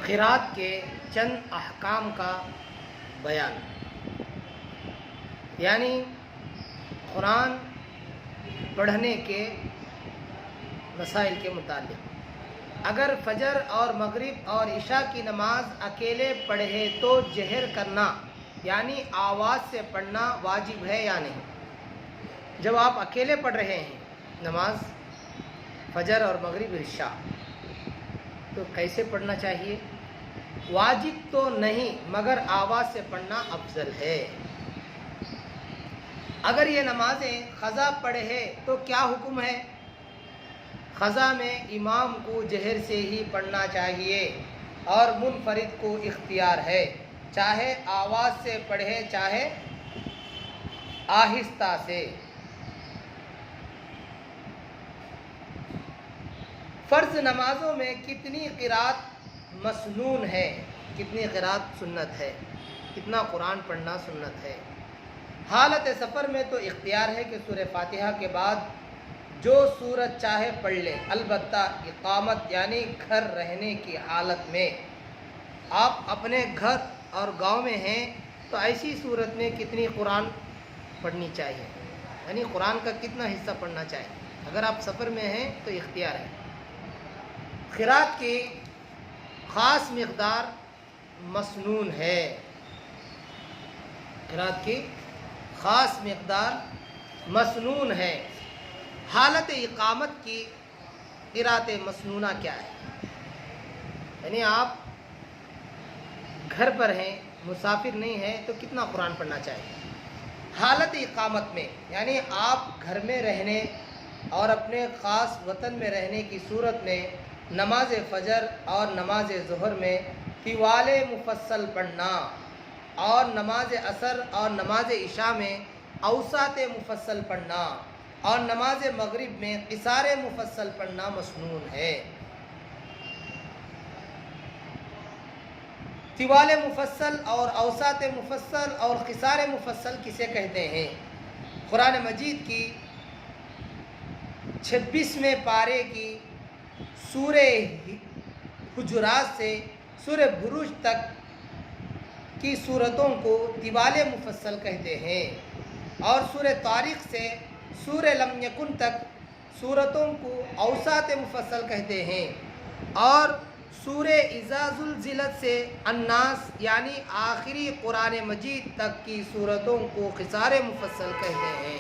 قرات کے چند احکام کا بیان، یعنی قرآن پڑھنے کے مسائل کے متعلق۔ اگر فجر اور مغرب اور عشاء کی نماز اکیلے پڑھے تو جہر کرنا یعنی آواز سے پڑھنا واجب ہے یا نہیں؟ جب آپ اکیلے پڑھ رہے ہیں نماز فجر اور مغرب عشاء تو کیسے پڑھنا چاہیے؟ واجب تو نہیں مگر آواز سے پڑھنا افضل ہے۔ اگر یہ نمازیں قضا پڑھے تو کیا حکم ہے؟ قضا میں امام کو جہر سے ہی پڑھنا چاہیے اور منفرد کو اختیار ہے، چاہے آواز سے پڑھے چاہے آہستہ سے۔ فرض نمازوں میں کتنی قرات مسنون ہے، کتنی قرات سنت ہے، کتنا قرآن پڑھنا سنت ہے؟ حالت سفر میں تو اختیار ہے کہ سورہ فاتحہ کے بعد جو سورت چاہے پڑھ لے، البتہ اقامت یعنی گھر رہنے کی حالت میں آپ اپنے گھر اور گاؤں میں ہیں تو ایسی صورت میں کتنی قرآن پڑھنی چاہیے، یعنی قرآن کا کتنا حصہ پڑھنا چاہیے؟ اگر آپ سفر میں ہیں تو اختیار ہے۔ قرات کی خاص مقدار مسنون ہے، قرات کی خاص مقدار مسنون ہے۔ حالت اقامت کی قرات مسنونہ کیا ہے؟ یعنی آپ گھر پر ہیں، مسافر نہیں ہیں تو کتنا قرآن پڑھنا چاہیے؟ حالت اقامت میں یعنی آپ گھر میں رہنے اور اپنے خاص وطن میں رہنے کی صورت میں نماز فجر اور نماز ظہر میں طوال مفصل پڑھنا اور نماز عصر اور نماز عشاء میں اوساط مفصل پڑھنا اور نماز مغرب میں قصار مفصل پڑھنا مسنون ہے۔ طوال مفصل اور اوساط مفصل اور قصار مفصل کسے کہتے ہیں؟ قرآن مجید کی 26ویں پارے کی سورہ حجرات سے سورہ بروج تک کی صورتوں کو طوال مفصل کہتے ہیں اور سورہ طارق سے سورہ لم یکن تک صورتوں کو اوساط مفصل کہتے ہیں اور سورہ اذا زلزلت سے الناس یعنی آخری قرآن مجید تک کی صورتوں کو قصار مفصل کہتے ہیں۔